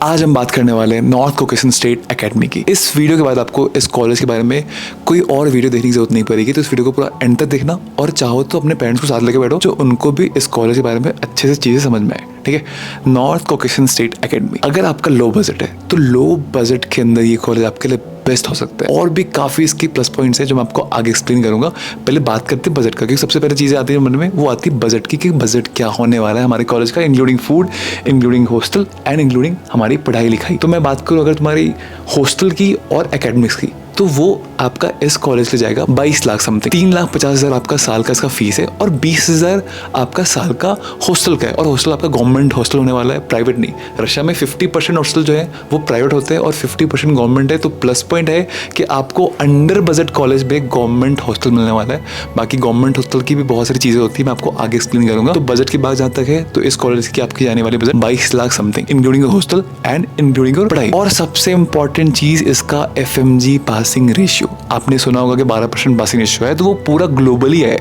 आज हम बात करने वाले हैं नॉर्थ कॉकेशियन स्टेट एकेडमी की। इस वीडियो के बाद आपको इस कॉलेज के बारे में कोई और वीडियो देखने की जरूरत नहीं पड़ेगी, तो इस वीडियो को पूरा एंड तक देखना और चाहो तो अपने पेरेंट्स को साथ लेके बैठो जो उनको भी इस कॉलेज के बारे में अच्छे से चीज़ें समझ में आए। ठीक है, नॉर्थ कॉकेशियन स्टेट एकेडमी। अगर आपका लो बजट है तो लो बजट के अंदर ये कॉलेज आपके लिए बेस्ट हो सकता है, और भी काफ़ी इसकी प्लस पॉइंट्स है जो मैं आपको आगे एक्सप्लेन करूंगा। पहले बात करते हैं बजट का, क्योंकि सबसे पहले चीज़ें आती है मन में, वो आती है बजट की कि बजट क्या होने वाला है हमारे कॉलेज का, including food, including hostel and including हमारी पढ़ाई लिखाई। तो मैं बात करूँ अगर तुम्हारी हॉस्टल की और एकेडमिक्स की, तो वो आपका इस कॉलेज ले जाएगा 22 लाख समथिंग। 3,50,000 आपका साल का इसका फीस है और 20,000 आपका साल का हॉस्टल का है। और हॉस्टल आपका गवर्नमेंट हॉस्टल होने वाला है, प्राइवेट नहीं। रशिया में 50% हॉस्टल जो है वो प्राइवेट होते हैं और 50% गवर्नमेंट है। तो प्लस पॉइंट है कि आपको अंडर बजट कॉलेज में गवर्नमेंट हॉस्टल मिलने वाला है। बाकी गवर्नमेंट हॉस्टल की भी बहुत सारी चीज़ें होती है, मैं आपको आगे एक्सप्लेन करूंगा। तो बजट की बात जहाँ तक है तो इस कॉलेज की आपकी जाने वाली budget 22 lakh something, including hostel and including पढ़ाई। और सबसे इंपॉर्टेंट चीज़ इसका FMG पासिंग रेशियो। आपने सुना होगा कि 12% पासिंग रेशियो है, तो वो पूरा ग्लोबली है,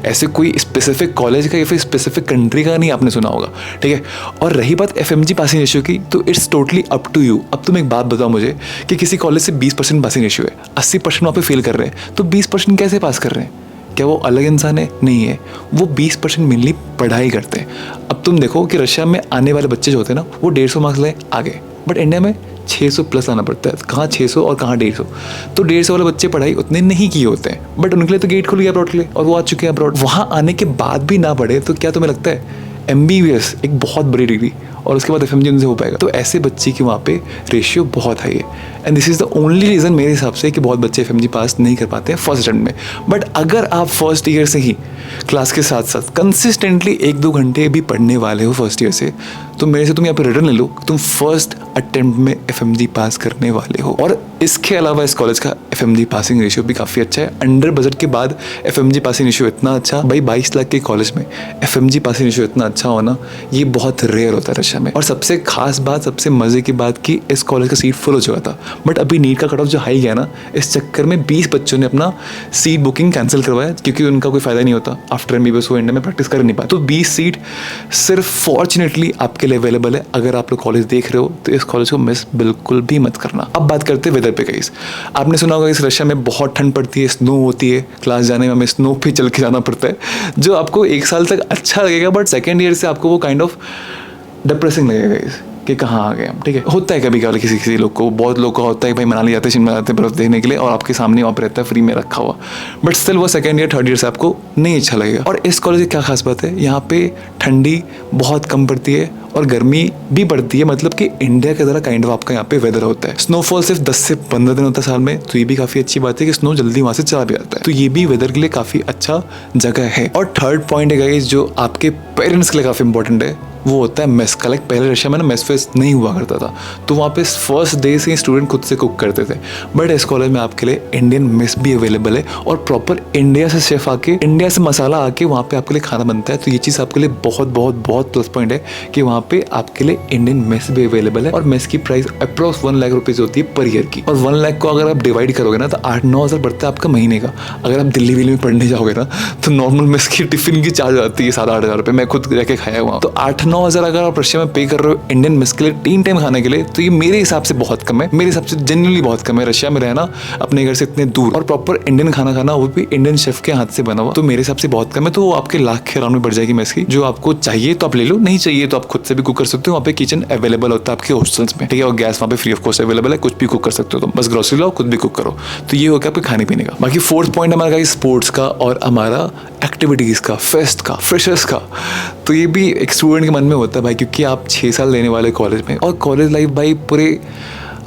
ऐसे कोई स्पेसिफिक कॉलेज का या फिर स्पेसिफिक कंट्री का नहीं आपने सुना होगा। ठीक है, और रही बात FMG पासिंग रेशियो की, तो it's totally up to you. अब तुम एक बात बताओ मुझे कि किसी कॉलेज से 20% पासिंग रेशियो है, 80% वहाँ पे फेल कर रहे हैं, तो 20% कैसे पास कर रहे हैं? क्या वो अलग इंसान है? नहीं है, वो 20% मेनली पढ़ाई करते हैं। अब तुम देखो कि रशिया में आने वाले बच्चे जो होते हैं ना, वो 150 मार्क्स लाए आगे, बट इंडिया में 600 प्लस आना पड़ता है। कहाँ 600 और कहाँ 150। तो 150 वाले बच्चे पढ़ाई उतने नहीं किए होते हैं, बट उनके लिए तो गेट खुल गया अब्रॉड के लिए, और वो आ चुके हैं अब्रॉड। वहाँ आने के बाद भी ना पढ़े तो क्या तुम्हें लगता है MBBS एक बहुत बड़ी डिग्री और उसके बाद FMG उनसे हो पाएगा? तो ऐसे बच्चे की वहाँ पे रेशियो बहुत हाई है, and this is the only reason मेरे हिसाब से कि बहुत बच्चे FMG पास नहीं कर पाते हैं फर्स्ट अटेम्प्ट में। बट अगर आप फर्स्ट ईयर से ही क्लास के साथ साथ कंसिस्टेंटली 1-2 घंटे भी पढ़ने वाले हो फर्स्ट ईयर से, तो मेरे से तुम यहाँ पे रिटर्न ले लो, तुम फर्स्ट अटेम्प्ट में FMG पास करने वाले हो। और इसके अलावा इस कॉलेज का FMG पासिंग रेशियो भी काफ़ी अच्छा है। अंडर बजट के बाद FMG पासिंग रेशियो इतना अच्छा, भाई 22 लाख के कॉलेज में FMG पासिंग रेशियो इतना अच्छा होना ये बहुत रेयर होता है रशिया में। और सबसे खास बात, सबसे मज़े की बात कि इस कॉलेज का सीट फुल हो चुका था, बट अभी नीट का कट ऑफ जो हाई गया ना, इस चक्कर में 20 बच्चों ने अपना सीट बुकिंग कैंसिल करवाया, क्योंकि उनका कोई फ़ायदा नहीं होता। आफ्टर MBBS वो इंडिया में प्रैक्टिस कर नहीं पाए। तो 20 सीट सिर्फ फॉर्चुनेटली आपके लिए अवेलेबल है। अगर आप लोग कॉलेज देख रहे हो तो इस कॉलेज को मिस बिल्कुल भी मत करना। अब बात करते हैं वेदर पे गाइस। आपने सुना होगा इस रशिया में बहुत ठंड पड़ती है, स्नो होती है, क्लास जाने में हमें स्नो पे चल के जाना पड़ता है, जो आपको 1 साल तक अच्छा लगेगा, बट सेकेंड ईयर से आपको वो काइंड ऑफ डिप्रेसिंग लगेगा गाइस कि कहाँ आ गए हम। ठीक है, होता है कभी कभी किसी लोग को, बहुत लोग को होता है कि भाई मनाली जाते हैं, शिमला जाते हैं बर्फ देखने के लिए, और आपके सामने वहाँ पर रहता है फ्री में रखा हुआ, बट स्टिल वो सेकंड ईयर थर्ड ईयर से आपको नहीं अच्छा लगेगा। और इस कॉलेज की क्या खास बात है, यहाँ पे ठंडी बहुत कम पड़ती है और गर्मी भी पड़ती है, मतलब कि इंडिया की तरह काइंड ऑफ आपका यहाँ पे वेदर होता है। स्नोफॉल सिर्फ 10 से 15 दिन होता है साल में, तो ये भी काफ़ी अच्छी बात है कि स्नो जल्दी वहाँ से चला भी जाता है, तो ये भी वेदर के लिए काफ़ी अच्छा जगह है। और थर्ड पॉइंट है गाइस जो आपके पेरेंट्स के लिए काफ़ी इंपॉर्टेंट है, वो होता है मेस का। लाइक पहले रशिया में ना मेस फेस नहीं हुआ करता था, तो वहाँ पे फर्स्ट डे से ही स्टूडेंट खुद से कुक करते थे, बट इस कॉलेज में आपके लिए इंडियन मेस भी अवेलेबल है, और प्रॉपर इंडिया से शेफ आके, इंडिया से मसाला आके वहाँ पे आपके लिए खाना बनता है। तो ये चीज़ आपके लिए बहुत बहुत बहुत प्लस पॉइंट है कि वहाँ पे आपके लिए इंडियन मेस भी अवेलेबल है। और मेस की प्राइस अप्रॉक्स 1 लाख रुपीज़ होती है पर ईयर की, और 1 लाख को अगर आप डिवाइड करोगे ना तो 8-9 हज़ार बढ़ता है आपका महीने का। अगर आप दिल्ली विल्ली में पढ़ने जाओगे ना तो नॉर्मल मेस की टिफिन की चार्ज आती है 7-8 हज़ार रुपये। मैं खुद जाके खाया हुआ, तो 8-9 हज़ार अगर आप रशिया में पे कर रहे हो इंडियन मेस के लिए 3 टाइम खाने के लिए, तो ये मेरे हिसाब से बहुत कम है, मेरे हिसाब से जेन्युइनली बहुत कम है। रशिया में रहना अपने घर से इतने दूर और प्रॉपर इंडियन खाना खाना, वो भी इंडियन शेफ के हाथ से बना हुआ, तो मेरे हिसाब से बहुत कम है। तो वो आपके लाख के अराउंड में बढ़ जाएगी मेस की। जो आपको चाहिए तो आप ले लो, नहीं चाहिए तो आप खुद से भी कुक कर सकते हो। वहाँ पे किचन अवेलेबल होता है आपके हॉस्टल्स में, ठीक है, और गैस वहाँ पे फ्री ऑफ कॉस्ट अवेलेबल है, कुछ भी कुक कर सकते हो, तो बस ग्रोसरी लाओ, खुद भी कुक करो। तो ये हो गया आपके खाने पीने का। बाकी फोर्थ पॉइंट हमारा स्पोर्ट्स का और हमारा एक्टिविटीज़ का, फेस्ट का, फ्रेशर्स का। तो ये भी एक स्टूडेंट के मन में होता है भाई, क्योंकि आप 6 साल लेने वाले कॉलेज में, और कॉलेज लाइफ भाई पूरे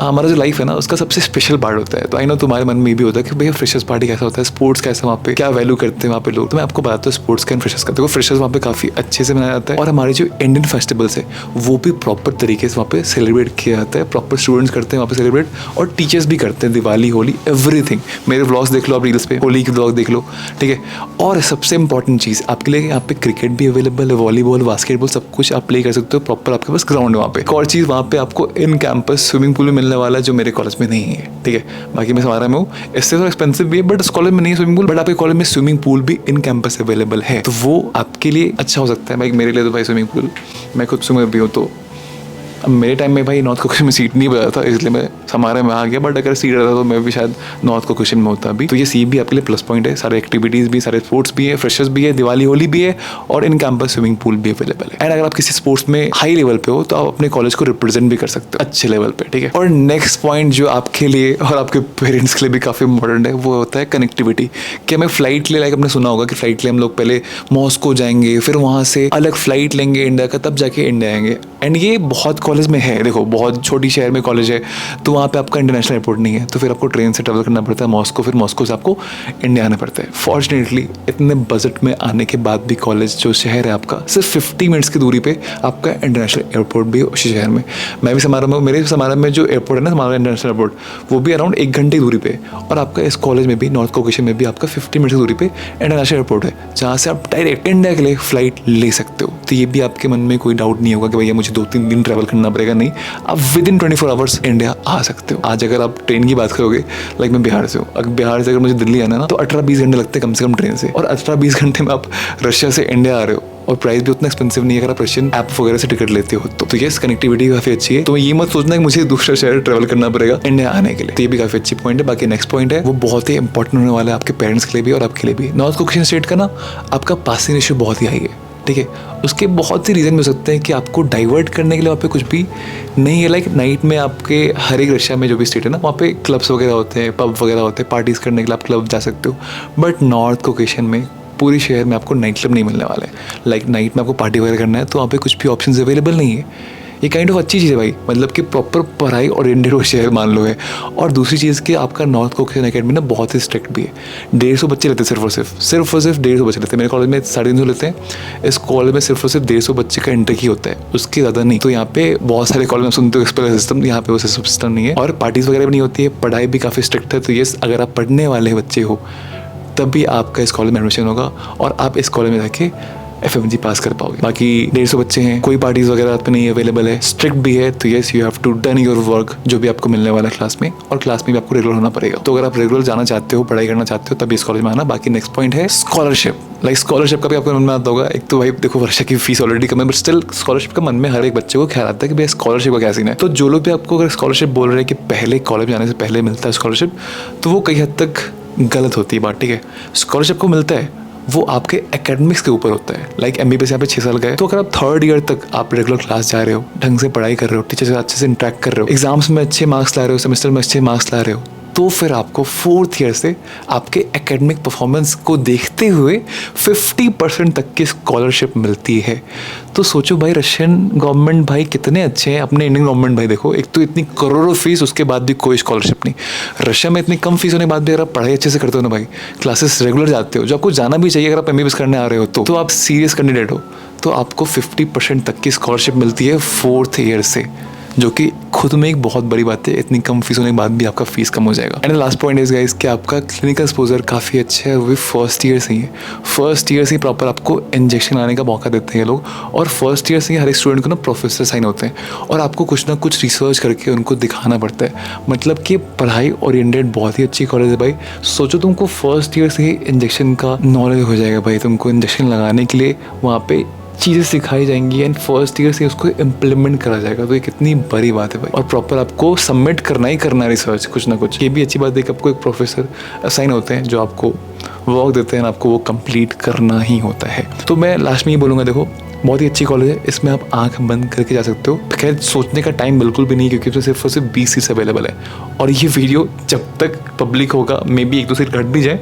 हमारा जो लाइफ है ना उसका सबसे स्पेशल पार्ट होता है। तो आई नो तुम्हारे मन में भी होता है कि भैया फ्रेशर्स पार्टी कैसा होता है, स्पोर्ट्स कैसा, वहाँ पे क्या वैल्यू करते हैं वहाँ पे लोग। तो मैं आपको बताता हूँ स्पोर्ट्स का एंड फ्रेशर्स का। देखो फ्रेशर्स वहाँ पे काफ़ी अच्छे से मनाया जाता है, और हमारे जो इंडियन फेस्टिवल्स है वो भी प्रॉपर तरीके से वहाँ पे सेलिब्रेट किया जाता है। प्रॉपर स्टूडेंट्स करते हैं वहाँ पे सेलिब्रेट, और टीचर्स भी करते हैं। दिवाली, होली, एवरीथिंग। मेरे व्लॉग्स देख लो आप रील्स पे, होली की व्लॉग देख लो, ठीक है। और सबसे इंपॉर्टेंट चीज़ आपके लिए यहाँ पे क्रिकेट भी अवेलेबल है, वॉलीबॉल, बास्केटबॉल, सब कुछ आप प्ले कर सकते हो। प्रॉपर आपके पास ग्राउंड है वहाँ पे। एक और चीज़ वहाँ पे आपको इन कैंपस स्विमिंग पूल मिलने वाला है, जो मेरे कॉलेज में नहीं है, ठीक है। बाकी मैं हमारा में हूँ, इससे तो एक्सपेंसिव भी है, बट इस कॉलेज में नहीं है स्विमिंग पूल, बट आपके कॉलेज में स्विमिंग पूल भी इन कैंपस अवेलेबल है, तो वो आपके लिए अच्छा हो सकता है। भाई मेरे लिए तो भाई स्विमिंग पूल, मैं खुद स्विमर भी हूँ, तो अब मेरे टाइम में भाई नॉर्थ कोकेशन में सीट नहीं बचा था, इसलिए मैं हमारे में आ गया, बट अगर सीट रहता तो मैं भी शायद नॉर्थ कोकेशन में होता भी। तो ये सी भी आपके लिए प्लस पॉइंट है, सारे एक्टिविटीज़ भी, सारे स्पोर्ट्स भी है, फ्रेशर्स भी है, दिवाली होली भी है, और इन कैंपस स्विमिंग पूल भी अवेलेबल है। एंड अगर आप किसी स्पोर्ट्स में हाई लेवल पे हो तो आप अपने कॉलेज को रिप्रेजेंट भी कर सकते हो अच्छे लेवल पे, ठीक है। और नेक्स्ट पॉइंट जो आपके लिए और आपके पेरेंट्स के लिए भी काफ़ी इंपॉर्टेंट है वो होता है कनेक्टिविटी। कि हमें फ्लाइट ले, लाइक आपने सुना होगा कि फ्लाइट ले हम लोग पहले मॉस्को जाएंगे, फिर वहाँ से अलग फ्लाइट लेंगे इंडिया का, तब जाके इंडिया आएंगे। एंड ये बहुत कॉलेज में है, देखो बहुत छोटी शहर में कॉलेज है तो वहाँ पे आपका इंटरनेशनल एयरपोर्ट नहीं है, तो फिर आपको ट्रेन से ट्रैवल करना पड़ता है मॉस्को, फिर मॉस्को से आपको इंडिया आना पड़ता है। फॉर्चुनेटली इतने बजट में आने के बाद भी कॉलेज जो शहर है आपका सिर्फ 50 मिनट्स की दूरी पे आपका इंटरनेशनल एयरपोर्ट भी है उसी शहर में। मैं भी समारोह में, मेरे समारोह में जो एयरपोर्ट है ना, हमारा इंटरनेशनल एयरपोर्ट, वो भी अराउंड 1 घंटे की दूरी पे। और आपका इस कॉलेज में भी, नॉर्थ कोकेशन में भी आपका 50 मिनट की दूरी पे इंटरनेशनल एयरपोर्ट है, जहाँ से आप डायरेक्ट इंडिया के लिए फ्लाइट ले सकते हो। तो ये भी आपके मन में कोई डाउट नहीं होगा कि भैया मुझे 2-3 दिन ट्रैवल करना पड़ेगा, नहीं, आप विद इन 24 आवर्स इंडिया आ सकते हो। आज अगर आप ट्रेन की बात करोगे, लाइक मैं बिहार से हूँ, अगर बिहार से अगर मुझे दिल्ली आना है ना तो 18-20 घंटे लगते हैं कम से कम ट्रेन से, और 18-20 घंटे में आप रशिया से इंडिया आ रहे हो, और प्राइस भी उतना एक्सपेंसिव नहीं है अगर आप रशियन ऐप वगैरह से टिकट लेते हो तो ये कनेक्टिविटी काफी अच्छी है। तो ये मत सोचना कि मुझे दूसरा शहर ट्रैवल करना पड़ेगा इंडिया आने के लिए, तो ये भी काफी अच्छी पॉइंट है। बाकी नेक्स्ट पॉइंट है वो बहुत ही इंपॉर्टेंट होने वाला है आपके पेरेंट्स के लिए भी और आपके लिए भी। नॉर्थ कोकेशन स्टेट का ना आपका पासिंग रेशियो बहुत ही हाई है, ठीक है। उसके बहुत से रीज़न हो सकते हैं कि आपको डाइवर्ट करने के लिए वहाँ पे कुछ भी नहीं है। लाइक नाइट में आपके हर एक रशिया में जो भी स्टेट है ना, वहाँ पे क्लब्स वगैरह होते हैं, पब वगैरह होते हैं, पार्टीज़ करने के लिए आप क्लब जा सकते हो। बट नॉर्थ कोकेशन में पूरी शहर में आपको नाइट क्लब नहीं मिलने वाले हैं। लाइक नाइट में आपको पार्टी वगैरह करना है तो वहाँ पे कुछ भी ऑप्शंस अवेलेबल नहीं है। ये काइंड ऑफ अच्छी चीज़ है भाई, मतलब कि प्रॉपर पढ़ाई ओरिएंटेड वो शहर मान लो है। और दूसरी चीज़ कि आपका नॉर्थ कोकेशन एकेडमी ना बहुत ही स्ट्रिक्ट भी है। 150 बच्चे लेते हैं सिर्फ और सिर्फ 150 बच्चे लेते हैं। मेरे कॉलेज में 350 लेते हैं, इस कॉलेज में सिर्फ और सिर्फ 150 बच्चे का इंटेक ही होता है, उसके ज़्यादा नहीं। तो यहाँ पे बहुत सारे कॉलेज में सुनते हो एक्सपेल सिस्टम, यहाँ पे वो सिस्टम नहीं है, और पार्टीज़ वगैरह भी नहीं होती है, पढ़ाई भी काफ़ी स्ट्रिक्ट है। तो ये अगर आप पढ़ने वाले बच्चे हो तभी आपका इस कॉलेज में एडमिशन होगा और आप इस कॉलेज में जाके FMG पास कर पाओगे। बाकी 150 बच्चे हैं, कोई पार्टीज वगैरह पे नहीं अवेलेबल है, स्ट्रिक्ट भी है। तो yes, you have to done your work जो भी आपको मिलने वाला है क्लास में, और क्लास में भी आपको रेगुलर होना पड़ेगा। तो अगर आप रेगुलर जाना चाहते हो, पढ़ाई करना चाहते हो, तभी इस कॉलेज में आना। बाकी नेक्स्ट पॉइंट है स्कॉलरशिप। लाइक स्कॉलरशिप का भी आपको मन में आता होगा। एक तो भाई देखो वर्षा की फीस ऑलरेडी कम है, बट स्टिल स्कॉलरशिप का मन में हर एक बच्चे को ख्याल आता है कि भाई स्कॉलरशिप का क्या सीन है। तो जो लोग भी आपको अगर स्कॉलरशिप बोल रहे हैं कि पहले कॉलेज जाने से पहले मिलता है स्कॉलरशिप, तो वो कई हद तक गलत होती है बात, ठीक है। स्कॉलरशिप को मिलता है वो आपके एकेडमिक्स के ऊपर होता है। लाइक MBBS यहाँ पे 6 साल गए, तो अगर आप 3rd ईयर तक आप रेगुलर क्लास जा रहे हो, ढंग से पढ़ाई कर रहे हो, टीचर से अच्छे से इंटरेक्ट कर रहे हो, एग्जाम्स में अच्छे मार्क्स ला रहे हो, सेमेस्टर में अच्छे मार्क्स ला रहे हो, तो फिर आपको 4th ईयर से आपके एकेडमिक परफॉर्मेंस को देखते हुए 50% तक की स्कॉलरशिप मिलती है। तो सोचो भाई, रशियन गवर्नमेंट भाई कितने अच्छे हैं, अपने इंडियन गवर्नमेंट भाई देखो, एक तो इतनी करोड़ों फीस, उसके बाद भी कोई स्कॉलरशिप नहीं। रशिया में इतनी कम फीस होने के बाद भी अगर आप पढ़ाई अच्छे से करते हो ना भाई, क्लासेस रेगुलर जाते हो, जो आपको जाना भी चाहिए अगर आप MBBS करने आ रहे हो तो आप सीरियस कैंडिडेट हो, तो आपको 50% तक की स्कॉलरशिप मिलती है 4th ईयर से, जो कि खुद में एक बहुत बड़ी बात है। इतनी कम फीस होने के बाद भी आपका फीस कम हो जाएगा। And last point is guys कि आपका क्लिनिकल एक्सपोजर काफ़ी अच्छा है, वो भी 1st ईयर से ही है। 1st ईयर से ही प्रॉपर आपको इंजेक्शन लाने का मौका देते हैं ये लोग, और 1st ईयर से ही हर एक स्टूडेंट को ना प्रोफेसर साइन होते हैं, और आपको कुछ ना कुछ रिसर्च करके उनको दिखाना पड़ता है। मतलब कि पढ़ाई ओरिएंटेड बहुत ही अच्छी कॉलेज है भाई। सोचो तुमको 1st ईयर से ही इंजेक्शन का नॉलेज हो जाएगा भाई, तुमको इंजेक्शन लगाने के लिए वहाँ पे चीज़ें सिखाई जाएंगी, एंड 1st ईयर से उसको इम्प्लीमेंट करा जाएगा। तो ये कितनी बड़ी बात है भाई, और प्रॉपर आपको सबमिट करना ही करना है रिसर्च कुछ ना कुछ। ये भी अच्छी बात है कि आपको एक प्रोफेसर असाइन होते हैं जो आपको वर्क देते हैं, आपको वो कंप्लीट करना ही होता है। तो मैं लास्ट में ये बोलूँगा, देखो बहुत ही अच्छी कॉलेज है, इसमें आप आंख बंद करके जा सकते हो। खैर सोचने का टाइम बिल्कुल भी नहीं, क्योंकि इसमें सिर्फ और सिर्फ 20 सीट्स अवेलेबल है, और ये वीडियो जब तक पब्लिक होगा मे बी 1-2 सीट घट भी जाए,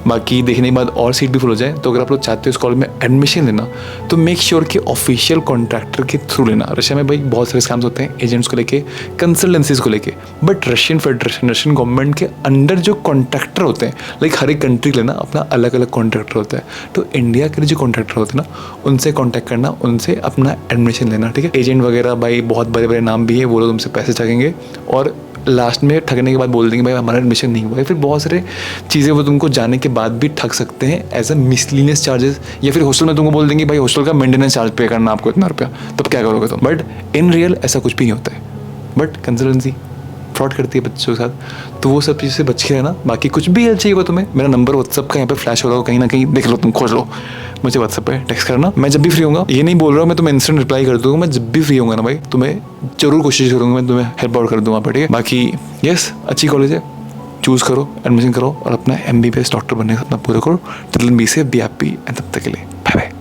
बाकी देखने के बाद और सीट भी फुल हो जाए। तो अगर आप लोग चाहते हो इस कॉलेज में एडमिशन लेना, तो मेक श्योर कि ऑफिशियल कॉन्ट्रैक्टर के थ्रू लेना। रशिया में भाई बहुत सारे स्कैम्स होते हैं एजेंट्स को लेके, कंसल्टेंसीज को लेके, but Russian federation, Russian government के अंडर जो कॉन्ट्रैक्टर होते हैं, लाइक हर एक कंट्री लेना अपना अलग अलग कॉन्ट्रैक्टर होता है। तो इंडिया के लिए जो कॉन्ट्रैक्टर होते हैं ना, उनसे कॉन्टैक्ट करना, उनसे अपना एडमिशन लेना, ठीक है। एजेंट वगैरह भाई बहुत बड़े बड़े नाम भी है, वो लोग तुमसे पैसे ठगेंगे और लास्ट में ठगने के बाद बोल देंगे भाई हमारा एडमिशन नहीं हुआ है। फिर बहुत सारे चीज़ें वो तुमको जाने के बाद भी ठग सकते हैं एज अ मिसलीनियस चार्जेस, या फिर हॉस्टल में तुमको बोल देंगे भाई हॉस्टल का मेंटेनेंस चार्ज पे करना आपको इतना रुपया, तब क्या करोगे तुम। बट इन रियल ऐसा कुछ भी नहीं होता है। बट कंसल्टेंसी फ्रॉड करती है बच्चों के साथ, तो वो सब चीज़ से बच के रहना। बाकी कुछ भी हेल्प चाहिए होगा तुम्हें, मेरा नंबर व्हाट्सअप का यहाँ पे फ्लैश हो रहा हो, कहीं ना कहीं देख लो, तुम खोज लो, मुझे व्हाट्सअप पे टेक्स्ट करना। मैं जब भी फ्री होऊंगा, ये नहीं बोल रहा हूँ मैं तुम्हें इंस्टेंट रिप्लाई कर दूंगा, मैं जब भी फ्री होऊंगा ना भाई, तुम्हें जरूर कोशिश करूँगा मैं तुम्हें हेल्प आउट कर दूंगा पर, ठीक है। बाकी यस, अच्छी कॉलेज है, चूज़ करो, एडमिशन करो और अपना MBBS डॉक्टर बनने का अपना पूरा करो। टिल बी से बी हैप्पी एंड तब तक के लिए बाय बाय।